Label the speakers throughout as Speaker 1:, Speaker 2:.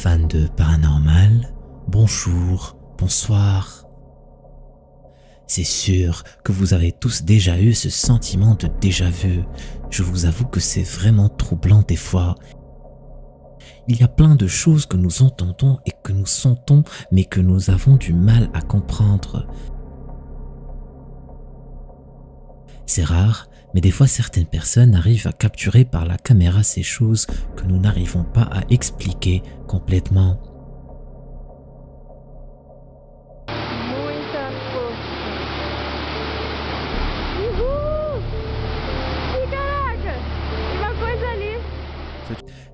Speaker 1: Fan de paranormal, bonjour, bonsoir. C'est sûr que vous avez tous déjà eu ce sentiment de déjà-vu. Je vous avoue que c'est vraiment troublant des fois. Il y a plein de choses que nous entendons et que nous sentons, mais que nous avons du mal à comprendre. C'est rare, mais des fois certaines personnes arrivent à capturer par la caméra ces choses que nous n'arrivons pas à expliquer complètement.
Speaker 2: Muita força. Uhul! Ih, caraca! Uma coisa ali.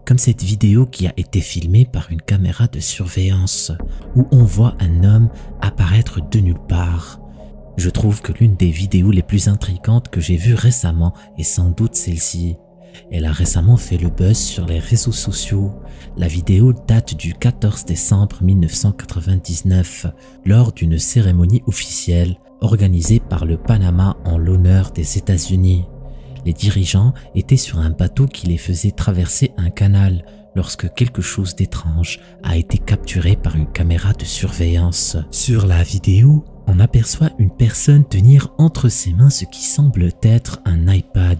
Speaker 1: Comme cette vidéo qui a été filmée par une caméra de surveillance, où on voit un homme apparaître de nulle part. Je trouve que l'une des vidéos les plus intrigantes que j'ai vues récemment est sans doute celle-ci. Elle a récemment fait le buzz sur les réseaux sociaux. La vidéo date du 14 décembre 1999, lors d'une cérémonie officielle organisée par le Panama en l'honneur des États-Unis. Les dirigeants étaient sur un bateau qui les faisait traverser un canal lorsque quelque chose d'étrange a été capturé par une caméra de surveillance. Sur la vidéo, on aperçoit une personne tenir entre ses mains ce qui semble être un iPad.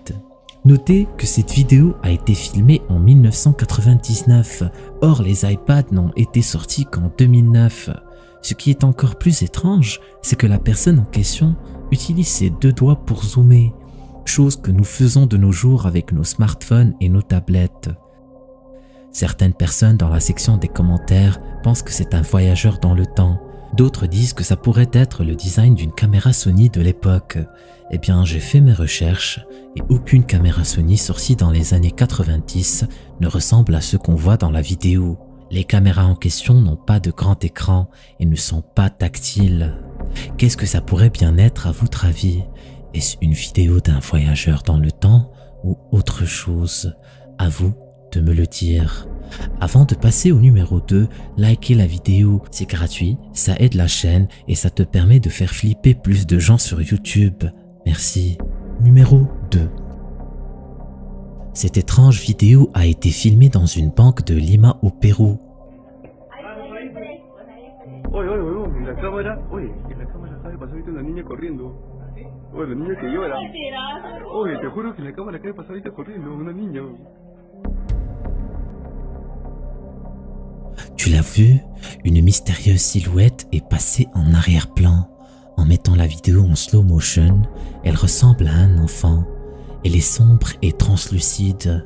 Speaker 1: Notez que cette vidéo a été filmée en 1999, or les iPads n'ont été sortis qu'en 2009. Ce qui est encore plus étrange, c'est que la personne en question utilise ses deux doigts pour zoomer, chose que nous faisons de nos jours avec nos smartphones et nos tablettes. Certaines personnes dans la section des commentaires pensent que c'est un voyageur dans le temps. D'autres disent que ça pourrait être le design d'une caméra Sony de l'époque. Eh bien, j'ai fait mes recherches et aucune caméra Sony sortie dans les années 90 ne ressemble à ce qu'on voit dans la vidéo. Les caméras en question n'ont pas de grand écran et ne sont pas tactiles. Qu'est-ce que ça pourrait bien être à votre avis? Est-ce une vidéo d'un voyageur dans le temps ou autre chose? À vous de me le dire. Avant de passer au numéro 2, likez la vidéo, c'est gratuit, ça aide la chaîne et ça te permet de faire flipper plus de gens sur YouTube. Merci. Numéro 2. Cette étrange vidéo a été filmée dans une banque de Lima au Pérou.
Speaker 3: Oye, oye, oye, en la cámara, oye, en la cámara acaba de pasar ahorita una niña corriendo. Oye, la niña que llora. Oye, te juro que en la cámara acaba de pasar ahorita corriendo, una niña.
Speaker 1: Tu l'as vu? Une mystérieuse silhouette est passée en arrière-plan. En mettant la vidéo en slow motion, elle ressemble à un enfant. Elle est sombre et translucide.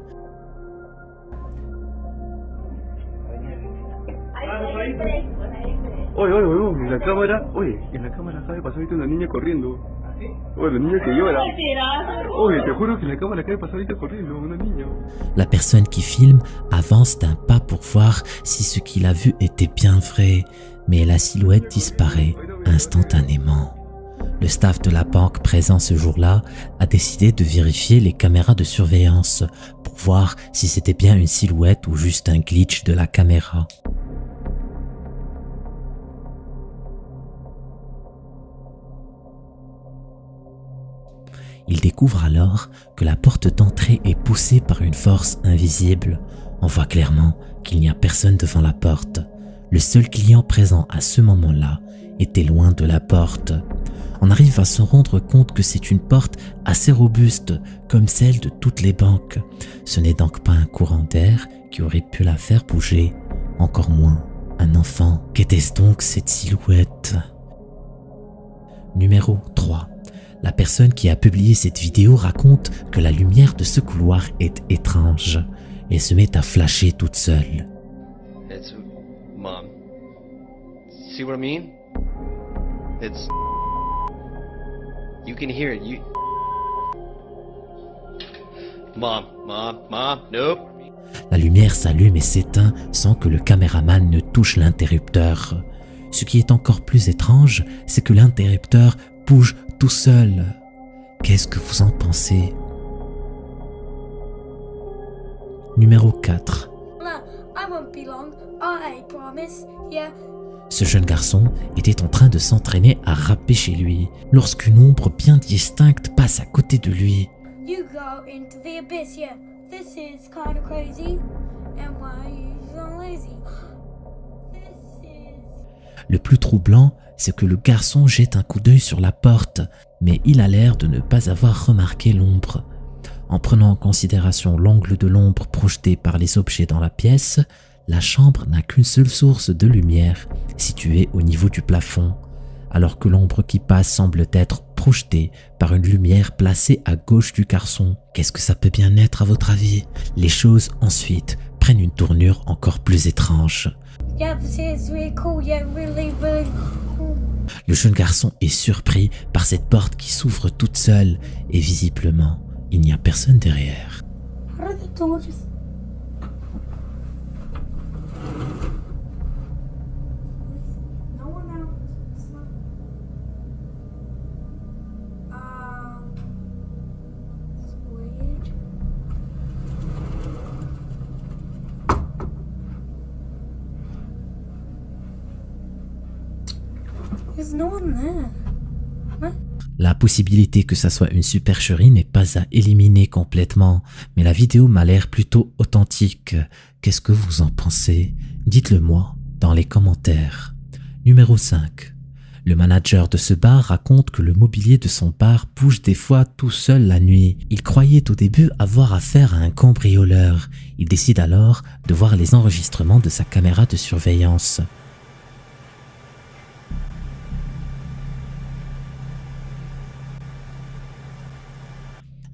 Speaker 3: Oye, oye, oye, en la cámara, oye, en la cámara acaba de pasar ahorita una niña corriendo. Oye, la niña que llora. Oye, te juro que en la cámara acaba de pasar ahorita corriendo, una niña.
Speaker 1: La personne qui filme avance d'un pas pour voir si ce qu'il a vu était bien vrai, mais la silhouette disparaît instantanément. Le staff de la banque présent ce jour-là a décidé de vérifier les caméras de surveillance pour voir si c'était bien une silhouette ou juste un glitch de la caméra. Il découvre alors que la porte d'entrée est poussée par une force invisible. On voit clairement qu'il n'y a personne devant la porte. Le seul client présent à ce moment-là était loin de la porte. On arrive à se rendre compte que c'est une porte assez robuste, comme celle de toutes les banques. Ce n'est donc pas un courant d'air qui aurait pu la faire bouger, encore moins un enfant. Qu'était-ce donc cette silhouette? Numéro 3. La personne qui a publié cette vidéo raconte que la lumière de ce couloir est étrange. Elle se met à flasher toute seule.
Speaker 4: It's Mom. See what I mean? It's you can hear it. Mom, nope.
Speaker 1: La lumière s'allume et s'éteint sans que le caméraman ne touche l'interrupteur. Ce qui est encore plus étrange, c'est que l'interrupteur bouge tout seul. Qu'est-ce que vous en pensez? Numéro 4.
Speaker 2: I won't be long. I promise. Yeah.
Speaker 1: Ce jeune garçon était en train de s'entraîner à rapper chez lui lorsqu'une ombre bien distincte passe à côté de lui.
Speaker 2: You go into the abyss. Yeah. This is kind of crazy. And why are you so lazy?
Speaker 1: Le plus troublant, c'est que le garçon jette un coup d'œil sur la porte, mais il a l'air de ne pas avoir remarqué l'ombre. En prenant en considération l'angle de l'ombre projeté par les objets dans la pièce, la chambre n'a qu'une seule source de lumière, située au niveau du plafond, alors que l'ombre qui passe semble être projetée par une lumière placée à gauche du garçon. Qu'est-ce que ça peut bien être à votre avis? Les choses ensuite prennent une tournure encore plus étrange.
Speaker 2: Yeah, this is really cool. Yeah, really, really cool.
Speaker 1: Le jeune garçon est surpris par cette porte qui s'ouvre toute seule et visiblement, il n'y a personne derrière.
Speaker 2: How did the door just... No one out. It's not... It's weird. There's no one there. What?
Speaker 1: La possibilité que ça soit une supercherie n'est pas à éliminer complètement, mais la vidéo m'a l'air plutôt authentique. Qu'est-ce que vous en pensez? Dites-le moi dans les commentaires. Numéro 5. Le manager de ce bar raconte que le mobilier de son bar bouge des fois tout seul la nuit. Il croyait au début avoir affaire à un cambrioleur. Il décide alors de voir les enregistrements de sa caméra de surveillance.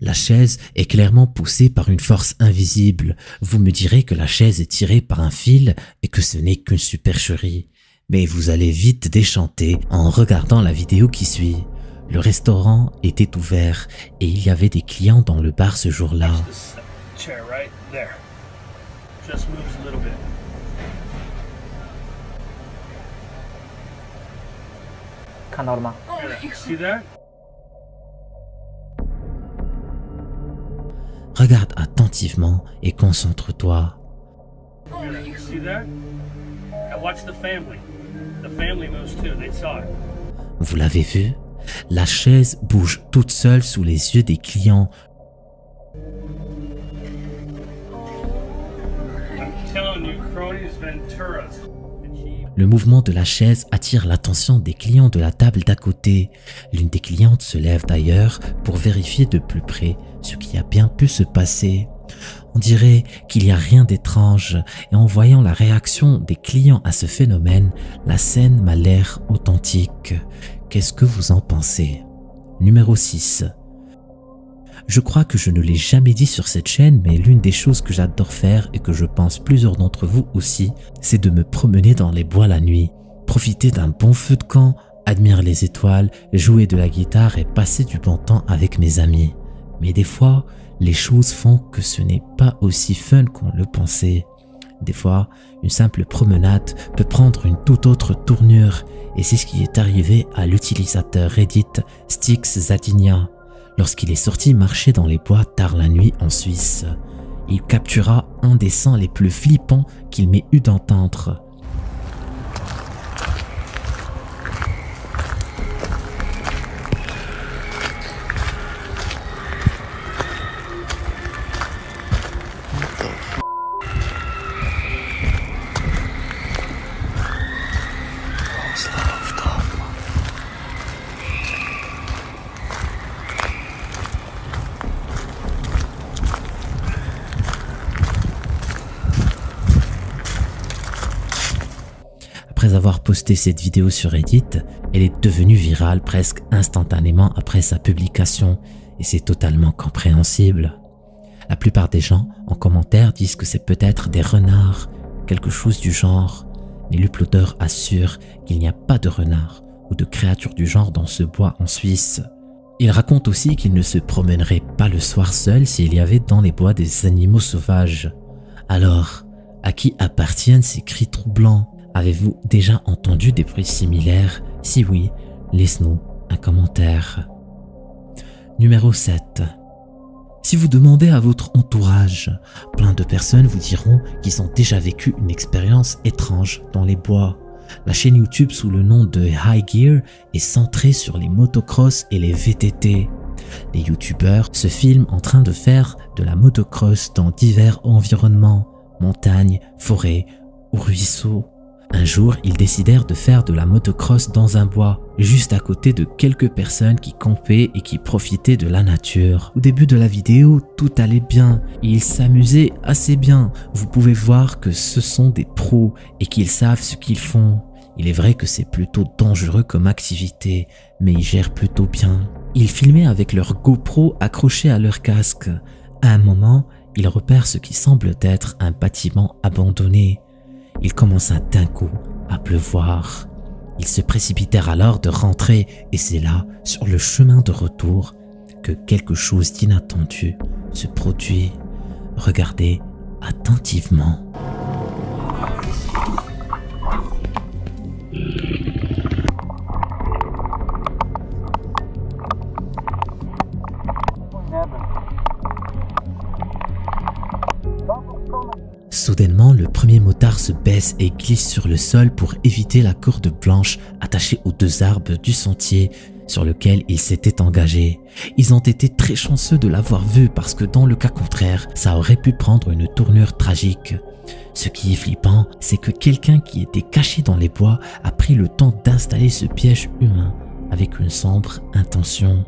Speaker 1: La chaise est clairement poussée par une force invisible. Vous me direz que la chaise est tirée par un fil et que ce n'est qu'une supercherie. Mais vous allez vite déchanter en regardant la vidéo qui suit. Le restaurant était ouvert et il y avait des clients dans le bar ce jour-là.
Speaker 5: Chair right there. Just moves a little bit. See that?
Speaker 1: Regarde attentivement et concentre-toi.
Speaker 5: See that? Now watch the family. The family moves too. They saw it.
Speaker 1: Vous l'avez vu? La chaise bouge toute seule sous les yeux des clients.
Speaker 5: I'm telling you, Crony's Ventura.
Speaker 1: Le mouvement de la chaise attire l'attention des clients de la table d'à côté. L'une des clientes se lève d'ailleurs pour vérifier de plus près ce qui a bien pu se passer. On dirait qu'il n'y a rien d'étrange et en voyant la réaction des clients à ce phénomène, la scène m'a l'air authentique. Qu'est-ce que vous en pensez? Numéro 6. Je crois que je ne l'ai jamais dit sur cette chaîne, mais l'une des choses que j'adore faire et que je pense plusieurs d'entre vous aussi, c'est de me promener dans les bois la nuit, profiter d'un bon feu de camp, admirer les étoiles, jouer de la guitare et passer du bon temps avec mes amis. Mais des fois, les choses font que ce n'est pas aussi fun qu'on le pensait. Des fois, une simple promenade peut prendre une toute autre tournure et c'est ce qui est arrivé à l'utilisateur Reddit StixZadinia. Lorsqu'il est sorti marcher dans les bois tard la nuit en Suisse, il captura un des sons les plus flippants qu'il m'ait eu d'entendre. Après avoir posté cette vidéo sur Reddit, elle est devenue virale presque instantanément après sa publication et c'est totalement compréhensible. La plupart des gens en commentaire disent que c'est peut-être des renards, quelque chose du genre, mais l'uploader assure qu'il n'y a pas de renards ou de créatures du genre dans ce bois en Suisse. Il raconte aussi qu'il ne se promènerait pas le soir seul s'il y avait dans les bois des animaux sauvages. Alors, à qui appartiennent ces cris troublants? Avez-vous déjà entendu des bruits similaires? Si oui, laisse-nous un commentaire. Numéro 7. Si vous demandez à votre entourage, plein de personnes vous diront qu'ils ont déjà vécu une expérience étrange dans les bois. La chaîne YouTube sous le nom de High Gear est centrée sur les motocross et les VTT. Les youtubeurs se filment en train de faire de la motocross dans divers environnements, montagnes, forêts ou ruisseaux. Un jour, ils décidèrent de faire de la motocross dans un bois, juste à côté de quelques personnes qui campaient et qui profitaient de la nature. Au début de la vidéo, tout allait bien, et ils s'amusaient assez bien. Vous pouvez voir que ce sont des pros et qu'ils savent ce qu'ils font. Il est vrai que c'est plutôt dangereux comme activité, mais ils gèrent plutôt bien. Ils filmaient avec leur GoPro accroché à leur casque. À un moment, ils repèrent ce qui semble être un bâtiment abandonné. Il commença d'un coup à pleuvoir. Ils se précipitèrent alors de rentrer et c'est là, sur le chemin de retour, que quelque chose d'inattendu se produit. Regardez attentivement. Soudainement, le premier motard se baisse et glisse sur le sol pour éviter la corde blanche attachée aux deux arbres du sentier sur lequel il s'était engagé. Ils ont été très chanceux de l'avoir vu parce que dans le cas contraire, ça aurait pu prendre une tournure tragique. Ce qui est flippant, c'est que quelqu'un qui était caché dans les bois a pris le temps d'installer ce piège humain avec une sombre intention.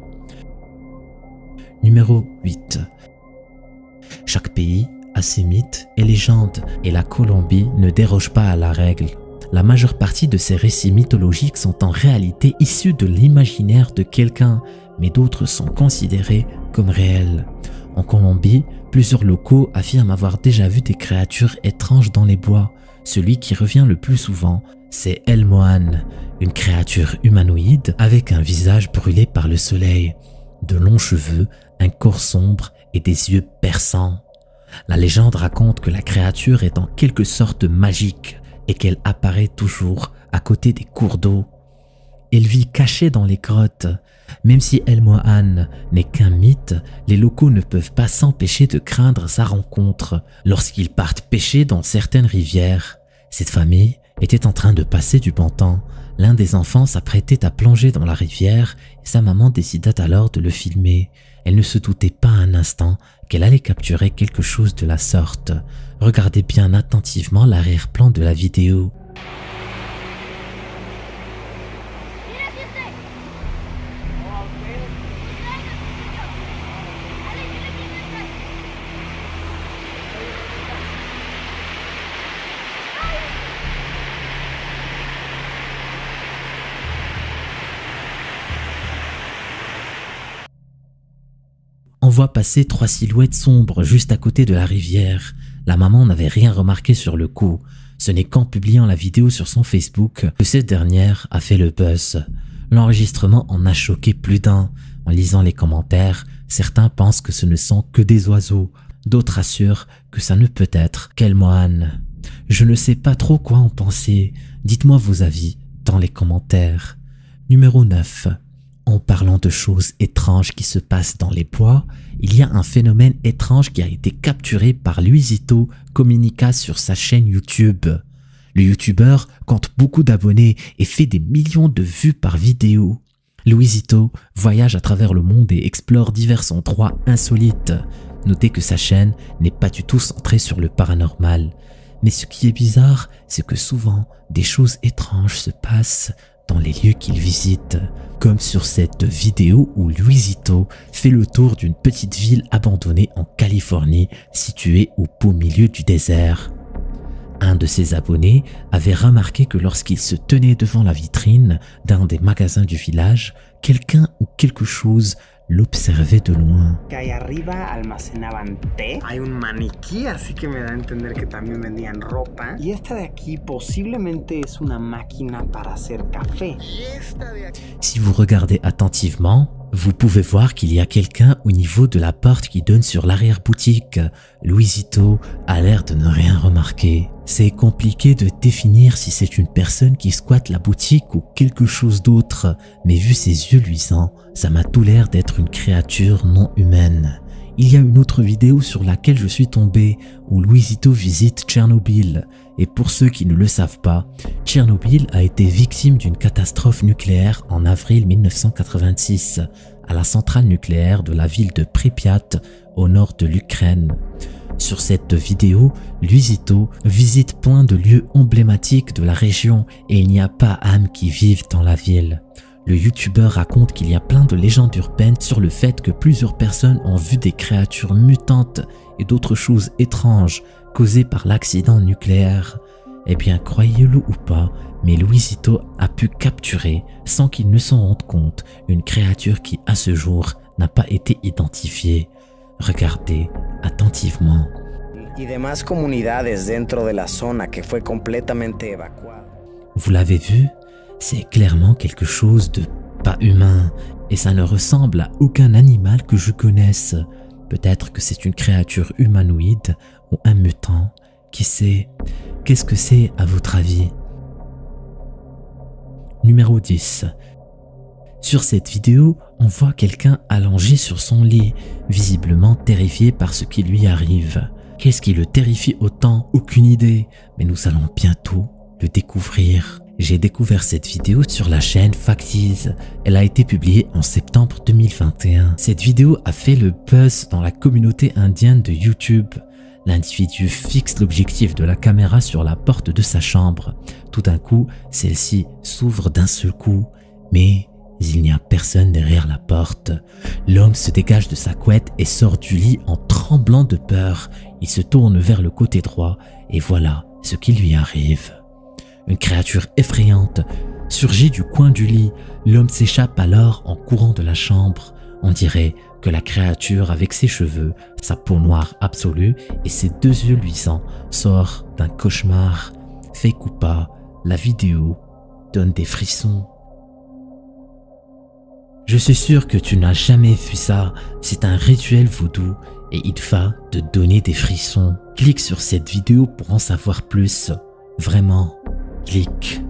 Speaker 1: Numéro 8. Chaque pays a ses mythes et légendes et la Colombie ne déroge pas à la règle. La majeure partie de ces récits mythologiques sont en réalité issus de l'imaginaire de quelqu'un, mais d'autres sont considérés comme réels. En Colombie, plusieurs locaux affirment avoir déjà vu des créatures étranges dans les bois. Celui qui revient le plus souvent, c'est El Mohan, une créature humanoïde avec un visage brûlé par le soleil, de longs cheveux, un corps sombre et des yeux perçants. La légende raconte que la créature est en quelque sorte magique et qu'elle apparaît toujours à côté des cours d'eau. Elle vit cachée dans les grottes. Même si El Mohan n'est qu'un mythe, les locaux ne peuvent pas s'empêcher de craindre sa rencontre lorsqu'ils partent pêcher dans certaines rivières. Cette famille était en train de passer du bon temps. L'un des enfants s'apprêtait à plonger dans la rivière et sa maman décida alors de le filmer. Elle ne se doutait pas un instant qu'elle allait capturer quelque chose de la sorte. Regardez bien attentivement l'arrière-plan de la vidéo. On voit passer 3 silhouettes sombres juste à côté de la rivière. La maman n'avait rien remarqué sur le coup. Ce n'est qu'en publiant la vidéo sur son Facebook que cette dernière a fait le buzz. L'enregistrement en a choqué plus d'un. En lisant les commentaires, certains pensent que ce ne sont que des oiseaux. D'autres assurent que ça ne peut être qu'El Mohan. Je ne sais pas trop quoi en penser. Dites-moi vos avis dans les commentaires. Numéro 9. En parlant de choses étranges qui se passent dans les bois, il y a un phénomène étrange qui a été capturé par Luisito Comunica sur sa chaîne YouTube. Le youtubeur compte beaucoup d'abonnés et fait des millions de vues par vidéo. Luisito voyage à travers le monde et explore divers endroits insolites. Notez que sa chaîne n'est pas du tout centrée sur le paranormal. Mais ce qui est bizarre, c'est que souvent, des choses étranges se passent dans les lieux qu'il visite, comme sur cette vidéo où Luisito fait le tour d'une petite ville abandonnée en Californie, située au beau milieu du désert. Un de ses abonnés avait remarqué que lorsqu'il se tenait devant la vitrine d'un des magasins du village, quelqu'un ou quelque chose l'observait de loin.
Speaker 6: Ahí arriba almacenaban té. Hay un maniquí, así que me da a entender que también vendían ropa. Y esta de aquí posiblemente es una máquina para hacer café.
Speaker 1: Si vous regardez attentivement, vous pouvez voir qu'il y a quelqu'un au niveau de la porte qui donne sur l'arrière-boutique. Luisito a l'air de ne rien remarquer. C'est compliqué de définir si c'est une personne qui squatte la boutique ou quelque chose d'autre, mais vu ses yeux luisants, ça m'a tout l'air d'être une créature non humaine. Il y a une autre vidéo sur laquelle je suis tombé, où Luisito visite Tchernobyl. Et pour ceux qui ne le savent pas, Tchernobyl a été victime d'une catastrophe nucléaire en avril 1986, à la centrale nucléaire de la ville de Pripyat, au nord de l'Ukraine. Sur cette vidéo, Luisito visite plein de lieux emblématiques de la région et il n'y a pas âme qui vive dans la ville. Le youtubeur raconte qu'il y a plein de légendes urbaines sur le fait que plusieurs personnes ont vu des créatures mutantes et d'autres choses étranges causées par l'accident nucléaire. Eh bien, croyez-le ou pas, mais Luisito a pu capturer, sans qu'il ne s'en rende compte, une créature qui, à ce jour, n'a pas été identifiée. Regardez attentivement.
Speaker 6: Y demás comunidades dentro de la zona que fue completamente evacuada.
Speaker 1: Vous l'avez vu? C'est clairement quelque chose de pas humain et ça ne ressemble à aucun animal que je connaisse. Peut-être que c'est une créature humanoïde ou un mutant. Qui sait? Qu'est-ce que c'est à votre avis? Numéro 10. Sur cette vidéo, on voit quelqu'un allongé sur son lit, visiblement terrifié par ce qui lui arrive. Qu'est-ce qui le terrifie autant? Aucune idée, mais nous allons bientôt le découvrir. J'ai découvert cette vidéo sur la chaîne Factiz. Elle a été publiée en septembre 2021. Cette vidéo a fait le buzz dans la communauté indienne de YouTube. L'individu fixe l'objectif de la caméra sur la porte de sa chambre. Tout d'un coup, celle-ci s'ouvre d'un seul coup, mais il n'y a personne derrière la porte. L'homme se dégage de sa couette et sort du lit en tremblant de peur. Il se tourne vers le côté droit et voilà ce qui lui arrive. Une créature effrayante surgit du coin du lit. L'homme s'échappe alors en courant de la chambre. On dirait que la créature avec ses cheveux, sa peau noire absolue et ses deux yeux luisants sort d'un cauchemar. Fake ou pas, la vidéo donne des frissons. Je suis sûr que tu n'as jamais vu ça, c'est un rituel vaudou et il va te donner des frissons. Clique sur cette vidéo pour en savoir plus. Vraiment, clique.